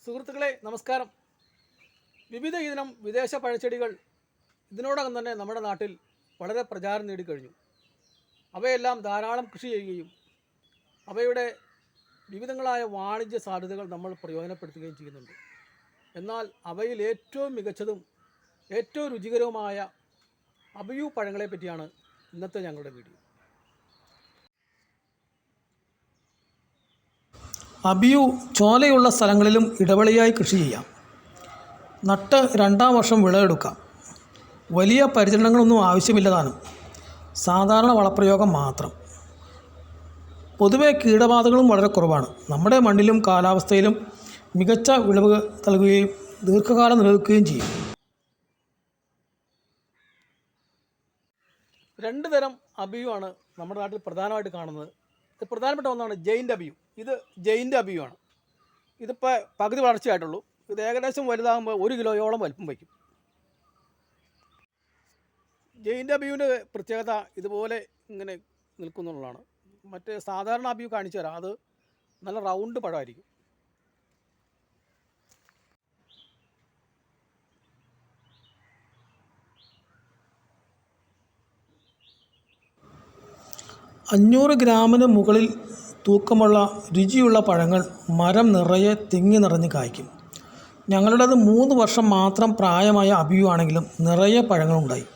സുഹൃത്തുക്കളെ നമസ്കാരം. വിവിധ ഇനം വിദേശ പഴച്ചെടികൾ ഇതിനോടകം തന്നെ നമ്മുടെ നാട്ടിൽ വളരെ പ്രചാരം നേടിക്കഴിഞ്ഞു. അവയെല്ലാം ധാരാളം കൃഷി ചെയ്യുകയും അവയുടെ വിവിധങ്ങളായ വാണിജ്യ സാധ്യതകൾ നമ്മൾ പ്രയോജനപ്പെടുത്തുകയും ചെയ്യുന്നുണ്ട്. എന്നാൽ അവയിൽ ഏറ്റവും മികച്ചതും ഏറ്റവും രുചികരവുമായ അബിയു പഴങ്ങളെ പറ്റിയാണ് ഇന്നത്തെ ഞങ്ങളുടെ വീഡിയോ. അബിയു ചോലയുള്ള സ്ഥലങ്ങളിലും ഇടവിളയായി കൃഷി ചെയ്യാം. നട്ട് 2-ാം വർഷം വിളവെടുക്കാം. വലിയ പരിചരണങ്ങളൊന്നും ആവശ്യമില്ലതാനും. സാധാരണ വളപ്രയോഗം മാത്രം. പൊതുവെ കീടബാധകളും വളരെ കുറവാണ്. നമ്മുടെ മണ്ണിലും കാലാവസ്ഥയിലും മികച്ച വിളവ് നൽകുകയും ദീർഘകാലം നിലനിൽക്കുകയും ചെയ്യും. 2 തരം അബിയു ആണ് നമ്മുടെ നാട്ടിൽ പ്രധാനമായിട്ട് കാണുന്നത്. ഇത് പ്രധാനപ്പെട്ട ഒന്നാണ് ജെയിൻ്റ് അബിയു. ഇത് ജെയിൻ്റ് അബിയു ആണ്. ഇതിപ്പോൾ പകുതി വളർച്ചയായിട്ടുള്ളൂ. ഇത് ഏകദേശം വലുതാകുമ്പോൾ 1 കിലോയോളം വലിപ്പം വയ്ക്കും. ജെയിൻ്റ് അബിയുവിൻ്റെ പ്രത്യേകത ഇതുപോലെ ഇങ്ങനെ നിൽക്കുന്നുള്ളതാണ്. മറ്റേ സാധാരണ അബിയു കാണിച്ചു തരാം. അത് നല്ല റൗണ്ട് പഴമായിരിക്കും. അഞ്ഞൂറ് ഗ്രാമിന് മുകളിൽ തൂക്കമുള്ള രുചിയുള്ള പഴങ്ങൾ മരം നിറയെ തിങ്ങി നിറഞ്ഞ് കായ്ക്കും. ഞങ്ങളുടേത് 3 വർഷം മാത്രം പ്രായമായ അബിയു ആണെങ്കിലും നിറയെ പഴങ്ങളുണ്ടായി.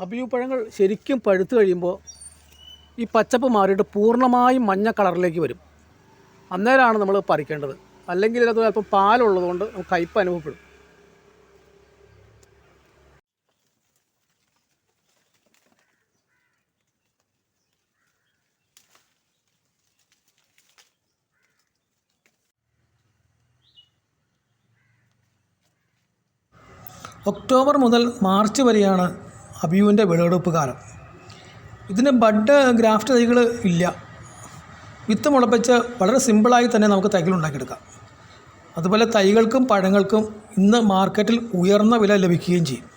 അബിയു പഴങ്ങൾ ശരിക്കും പഴുത്ത് കഴിയുമ്പോൾ ഈ പച്ചപ്പ് മാറിയിട്ട് പൂർണ്ണമായും മഞ്ഞ കളറിലേക്ക് വരും. അന്നേരമാണ് നമ്മൾ പറിക്കേണ്ടത്. അല്ലെങ്കിൽ ഇതിനകത്ത് അല്പം പാലുള്ളതുകൊണ്ട് നമുക്ക് കയ്പ്പ് അനുഭവപ്പെടും. ഒക്ടോബർ മുതൽ മാർച്ച് വരെയാണ് അബിയുവിൻ്റെ വിളവെടുപ്പ് കാലം. ഇതിന് ബഡ് ഗ്രാഫ്റ്റ് തൈകൾ ഇല്ല. വിത്ത് മുളപ്പിച്ച് വളരെ സിമ്പിളായി തന്നെ നമുക്ക് തൈകൾ ഉണ്ടാക്കിയെടുക്കാം. അതുപോലെ തൈകൾക്കും പഴങ്ങൾക്കും ഇന്ന് മാർക്കറ്റിൽ ഉയർന്ന വില ലഭിക്കുകയും ചെയ്യും.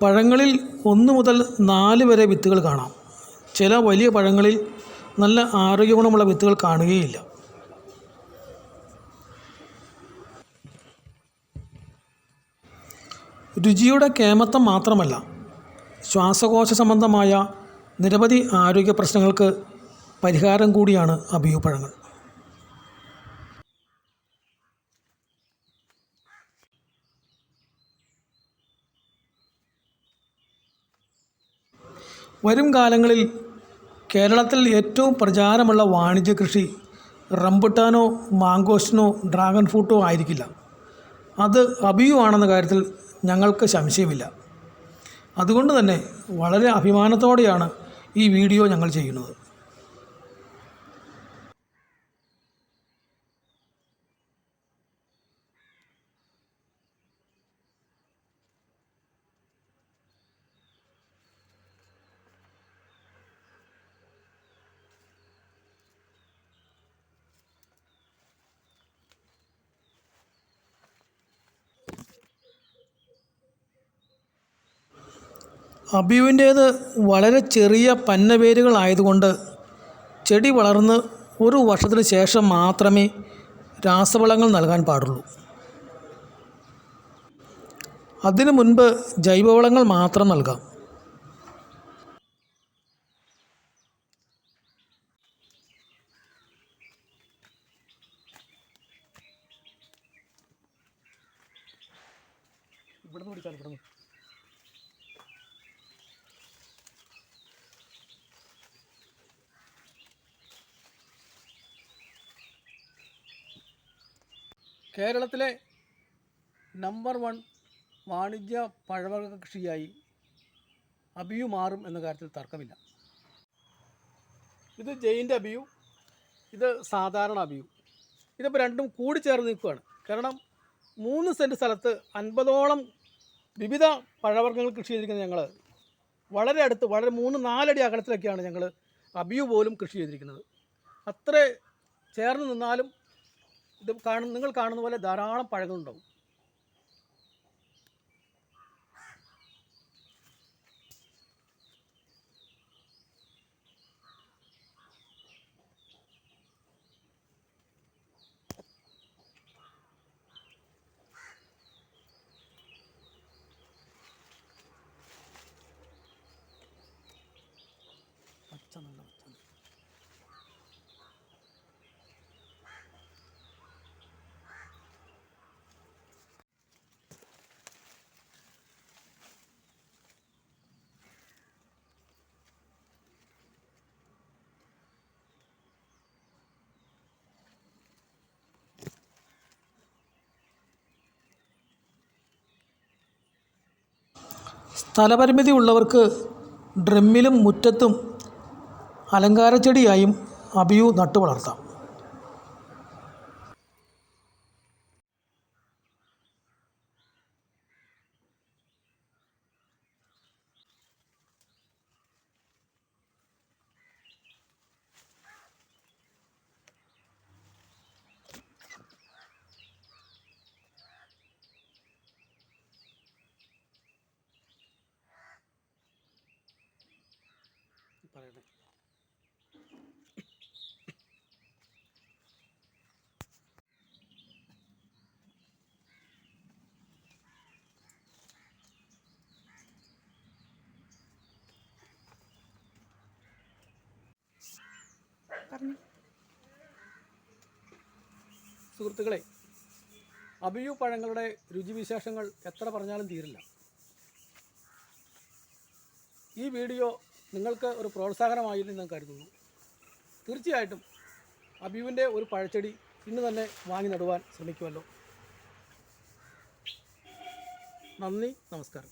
പഴങ്ങളിൽ 1 മുതൽ 4 വരെ വിത്തുകൾ കാണാം. ചില വലിയ പഴങ്ങളിൽ നല്ല ആരോഗ്യഗുണമുള്ള വിത്തുകൾ കാണുകയില്ല. രുചിയുടെ കേമത്വം മാത്രമല്ല, ശ്വാസകോശ സംബന്ധമായ നിരവധി ആരോഗ്യ പ്രശ്നങ്ങൾക്ക് പരിഹാരം കൂടിയാണ് അബിയു പഴങ്ങൾ. വരും കാലങ്ങളിൽ കേരളത്തിൽ ഏറ്റവും പ്രചാരമുള്ള വാണിജ്യ കൃഷി റംബുട്ടാനോ മാങ്കോസ്റ്റിനോ ഡ്രാഗൺ ഫ്രൂട്ടോ ആയിരിക്കില്ല. അത് അബിയു ആണെന്ന കാര്യത്തിൽ ഞങ്ങൾക്ക് സംശയമില്ല. അതുകൊണ്ട് തന്നെ വളരെ അഭിമാനത്തോടെയാണ് ഈ വീഡിയോ ഞങ്ങൾ ചെയ്യുന്നത്. അബിയുവിൻ്റേത് വളരെ ചെറിയ പന്നവേരുകളായതുകൊണ്ട് ചെടി വളർന്ന് 1 വർഷത്തിന് ശേഷം മാത്രമേ രാസവളങ്ങൾ നൽകാൻ പാടുള്ളൂ. അതിനു മുൻപ് ജൈവവളങ്ങൾ മാത്രം നൽകാം. കേരളത്തിലെ നമ്പർ 1 വാണിജ്യ പഴവർഗ്ഗ കൃഷിയായി അബിയു മാറും എന്ന കാര്യത്തിൽ തർക്കമില്ല. ഇത് ജെയിൻ്റ് അബിയു, ഇത് സാധാരണ അബിയു. ഇതിപ്പോൾ രണ്ടും കൂടി ചേർന്ന് നിൽക്കുകയാണ്. കാരണം 3 സെൻറ്റ് സ്ഥലത്ത് 50ഓളം വിവിധ പഴവർഗ്ഗങ്ങൾ കൃഷി ചെയ്തിരിക്കുന്നത് ഞങ്ങൾ വളരെ അടുത്ത്, വളരെ 3-4 അടി അകലത്തിലൊക്കെയാണ് ഞങ്ങൾ അബിയു പോലും കൃഷി ചെയ്തിരിക്കുന്നത്. അത്ര ചേർന്ന് നിന്നാലും ഇത് നിങ്ങൾ കാണുന്ന പോലെ ധാരാളം പഴങ്ങളുണ്ടാവും. സ്ഥലപരിമിതി ഉള്ളവർക്ക് ഡ്രമ്മിലും മുറ്റത്തും അലങ്കാരച്ചെടിയായും അബിയു നട്ടു വളർത്താം. പറയണേ സുഹൃത്തുക്കളെ, അബിയു പഴങ്ങളുടെ രുചിവിശേഷങ്ങൾ എത്ര പറഞ്ഞാലും തീരില്ല. ഈ വീഡിയോ നിങ്ങൾക്ക് ഒരു പ്രോത്സാഹനമായി എന്ന് ഞാൻ കരുതുന്നു. തീർച്ചയായിട്ടും അബിയുവിൻ്റെ ഒരു പഴച്ചെടി ഇന്ന് തന്നെ വാങ്ങി നടുവാൻ ശ്രമിക്കുമല്ലോ. നന്ദി, നമസ്കാരം.